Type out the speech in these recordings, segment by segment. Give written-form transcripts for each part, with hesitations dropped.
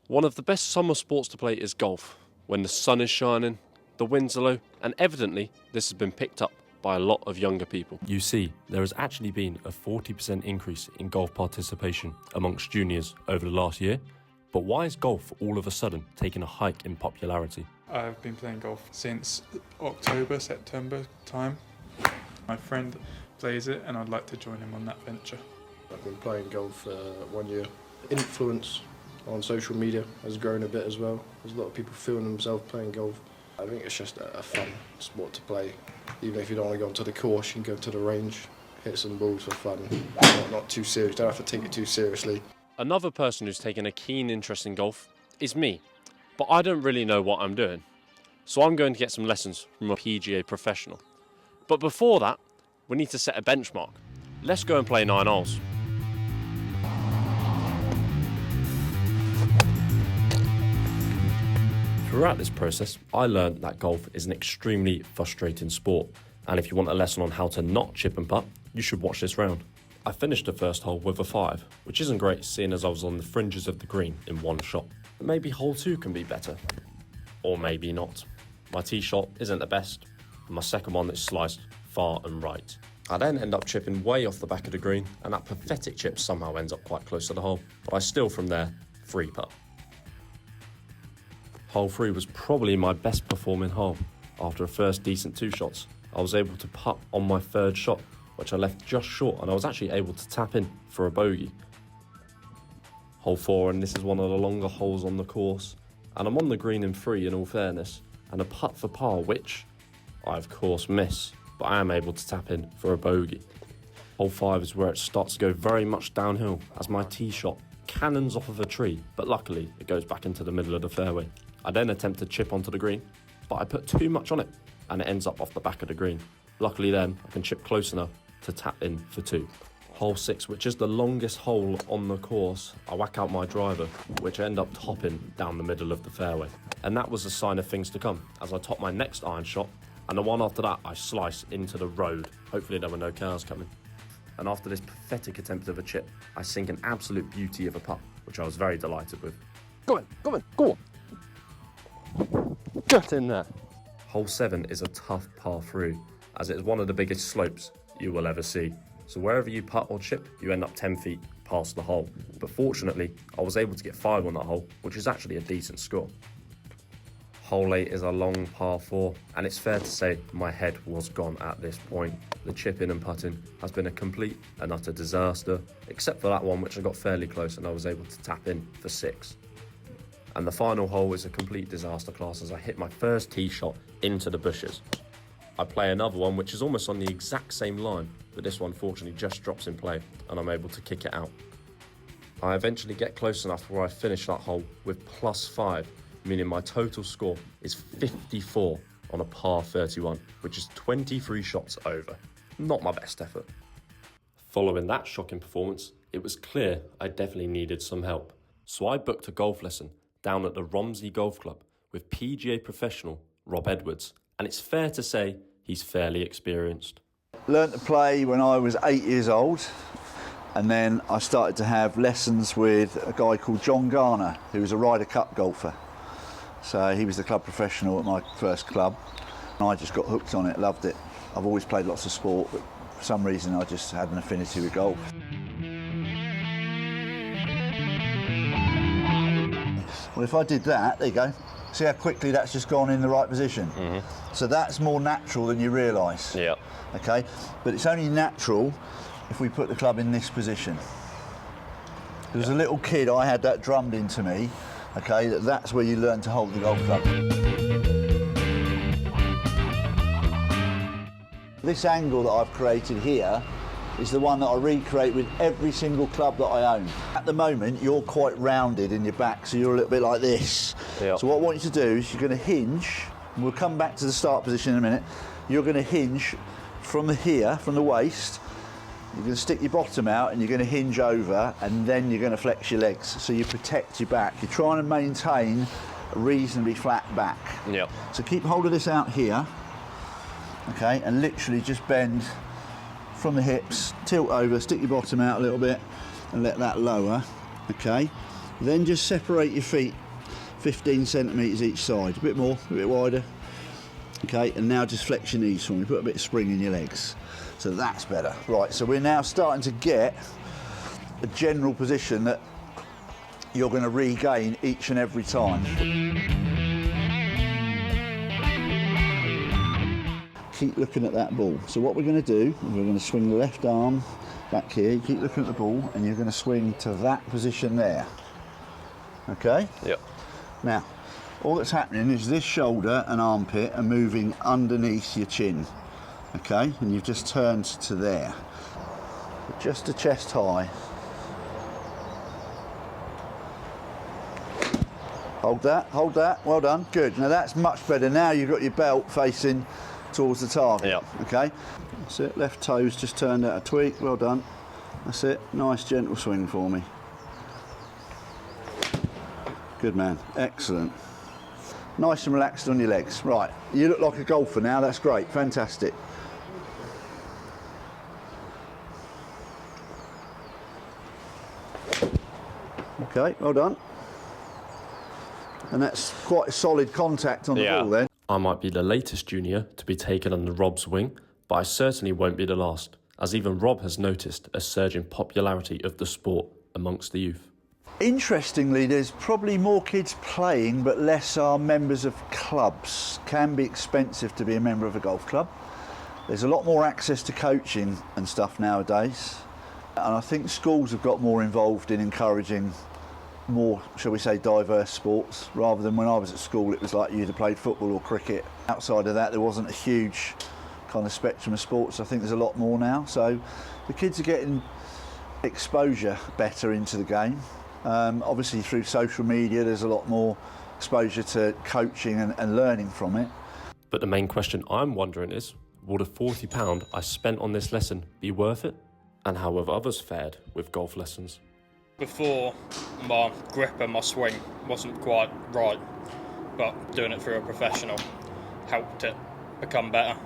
One of the best summer sports to play is golf, when the sun is shining, the winds are low, and evidently this has been picked up by a lot of younger people. You see, there has actually been a 40% increase in golf participation amongst juniors over the last year. But why is golf all of a sudden taking a hike in popularity? I've been playing golf since October, September time. My friend plays it and I'd like to join him on that venture. I've been playing golf 1 year. Influence on social media has grown a bit as well. There's a lot of people feeling themselves playing golf. I think it's just a fun sport to play. Even if you don't want to go onto the course, you can go to the range, hit some balls for fun. Not too serious, don't have to take it too seriously. Another person who's taken a keen interest in golf is me, but I don't really know what I'm doing. So I'm going to get some lessons from a PGA professional. But before that, we need to set a benchmark. Let's go and play 9 holes. Throughout this process, I learned that golf is an extremely frustrating sport, and if you want a lesson on how to not chip and putt, you should watch this round. I finished the first hole with a 5, which isn't great seeing as I was on the fringes of the green in one shot. But maybe hole 2 can be better. Or maybe not. My tee shot isn't the best, and my second one is sliced far and right. I then end up chipping way off the back of the green, and that pathetic chip somehow ends up quite close to the hole, but I still from there, 3 putt. Hole 3 was probably my best performing hole. After a first decent 2 shots, I was able to putt on my third shot, which I left just short, and I was actually able to tap in for a bogey. Hole 4, and this is one of the longer holes on the course, and I'm on the green in 3 in all fairness, and a putt for par, which I of course miss, but I am able to tap in for a bogey. Hole 5 is where it starts to go very much downhill as my tee shot cannons off of a tree, but luckily it goes back into the middle of the fairway. I then attempt to chip onto the green, but I put too much on it and it ends up off the back of the green. Luckily then I can chip close enough to tap in for 2. Hole 6, which is the longest hole on the course, I whack out my driver, which I end up topping down the middle of the fairway. And that was a sign of things to come, as I top my next iron shot, and the one after that I slice into the road. Hopefully there were no cars coming. And after this pathetic attempt of a chip, I sink an absolute beauty of a putt, which I was very delighted with. Go on. Get in there. Hole 7 is a tough par 3, as it is one of the biggest slopes you will ever see. So wherever you putt or chip, you end up 10 feet past the hole. But fortunately, I was able to get 5 on that hole, which is actually a decent score. Hole 8 is a long par 4, and it's fair to say my head was gone at this point. The chipping and putting has been a complete and utter disaster, except for that one which I got fairly close and I was able to tap in for 6. And the final hole is a complete disaster class as I hit my first tee shot into the bushes. I play another one which is almost on the exact same line, but this one fortunately just drops in play and I'm able to kick it out. I eventually get close enough where I finish that hole with +5, meaning my total score is 54 on a par 31, which is 23 shots over. Not my best effort. Following that shocking performance, it was clear I definitely needed some help. So I booked a golf lesson down at the Romsey Golf Club with PGA professional Rob Edwards, and it's fair to say he's fairly experienced. Learned to play when I was 8 years old, and then I started to have lessons with a guy called John Garner, who was a Ryder Cup golfer. So he was the club professional at my first club, and I just got hooked on it, loved it. I've always played lots of sport, but for some reason I just had an affinity with golf. Well, if I did that, there you go. See how quickly that's just gone in the right position? Mm-hmm. So that's more natural than you realise. Yeah. Okay, but it's only natural if we put the club in this position. As a little kid, I had that drummed into me, okay, that's where you learn to hold the golf club. This angle that I've created here is the one that I recreate with every single club that I own. At the moment, you're quite rounded in your back, so you're a little bit like this. Yep. So what I want you to do is you're going to hinge, and we'll come back to the start position in a minute. You're going to hinge from the waist. You're going to stick your bottom out and you're going to hinge over, and then you're going to flex your legs so you protect your back. You're trying to maintain a reasonably flat back. Yep. So keep hold of this out here, okay, and literally just bend from the hips, tilt over, stick your bottom out a little bit and let that lower, okay? Then just separate your feet 15 centimetres each side, a bit more, a bit wider. Okay, and now just flex your knees for me, put a bit of spring in your legs. So that's better. Right, so we're now starting to get a general position that you're going to regain each and every time. Keep looking at that ball. So what we're going to do, we're going to swing the left arm back here, you keep looking at the ball, and you're going to swing to that position there. Okay? Yep. Now, all that's happening is this shoulder and armpit are moving underneath your chin. Okay? And you've just turned to there. Just to chest high. Hold that, well done, good. Now that's much better. Now you've got your belt facing towards the target. Yep. Okay? That's it, left toes just turned out a tweak, well done. That's it, nice gentle swing for me. Good man, excellent. Nice and relaxed on your legs. Right, you look like a golfer now, that's great, fantastic. Okay, well done. And that's quite a solid contact on the ball then. I might be the latest junior to be taken under Rob's wing, but I certainly won't be the last, as even Rob has noticed a surge in popularity of the sport amongst the youth. Interestingly, there's probably more kids playing, but less are members of clubs. Can be expensive to be a member of a golf club. There's a lot more access to coaching and stuff nowadays. And I think schools have got more involved in encouraging more, shall we say, diverse sports, rather than when I was at school it was like you either played football or cricket. Outside of that there wasn't a huge kind of spectrum of sports. I think there's a lot more now, so the kids are getting exposure better into the game. Obviously through social media there's a lot more exposure to coaching and learning from it. But the main question I'm wondering is, will the £40 I spent on this lesson be worth it? And how have others fared with golf lessons? Before, my grip and my swing wasn't quite right, but doing it through a professional helped it become better.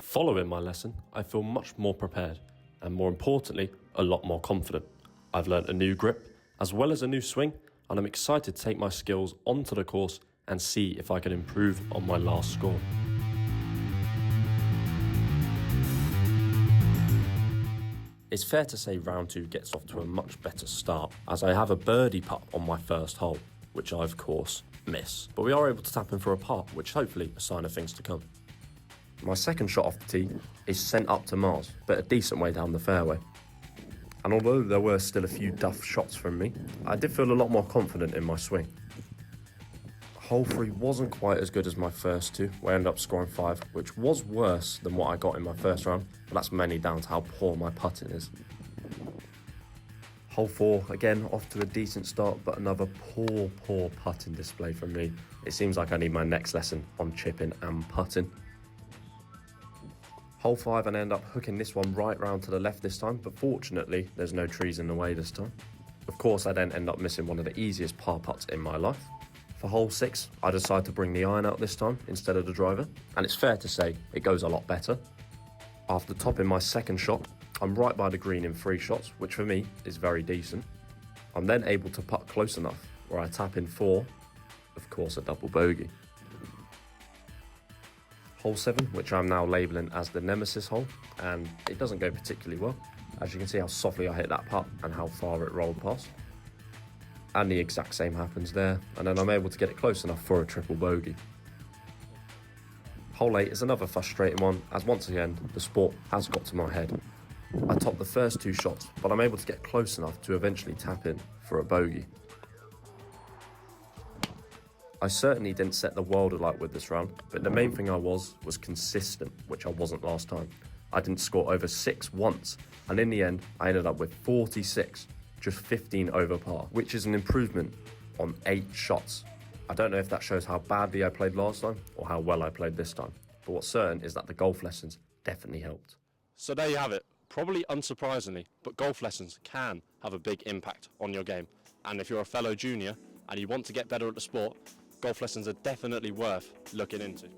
Following my lesson, I feel much more prepared and, more importantly, a lot more confident. I've learnt a new grip as well as a new swing, and I'm excited to take my skills onto the course and see if I can improve on my last score. It's fair to say round 2 gets off to a much better start, as I have a birdie putt on my first hole, which I of course miss. But we are able to tap in for a par, which hopefully a sign of things to come. My second shot off the tee is sent up to Mars, but a decent way down the fairway. And although there were still a few duff shots from me, I did feel a lot more confident in my swing. Hole 3 wasn't quite as good as my first 2, where I ended up scoring 5, which was worse than what I got in my first round, but that's mainly down to how poor my putting is. Hole 4, again, off to a decent start, but another poor putting display from me. It seems like I need my next lesson on chipping and putting. Hole 5, and I end up hooking this one right round to the left this time, but fortunately, there's no trees in the way this time. Of course, I then end up missing one of the easiest par putts in my life. For hole 6, I decide to bring the iron out this time instead of the driver, and it's fair to say it goes a lot better. After topping my second shot, I'm right by the green in 3 shots, which for me is very decent. I'm then able to putt close enough where I tap in 4, of course a double bogey. Hole 7, which I'm now labelling as the nemesis hole, and it doesn't go particularly well. As you can see how softly I hit that putt and how far it rolled past. And the exact same happens there, and then I'm able to get it close enough for a triple bogey. Hole 8 is another frustrating one, as once again, the sport has got to my head. I topped the first 2 shots, but I'm able to get close enough to eventually tap in for a bogey. I certainly didn't set the world alight with this round, but the main thing I was consistent, which I wasn't last time. I didn't score over 6 once, and in the end, I ended up with 46. Just 15 over par, which is an improvement on 8 shots. I don't know if that shows how badly I played last time or how well I played this time, but what's certain is that the golf lessons definitely helped. So there you have it. Probably unsurprisingly, but golf lessons can have a big impact on your game. And if you're a fellow junior and you want to get better at the sport, golf lessons are definitely worth looking into.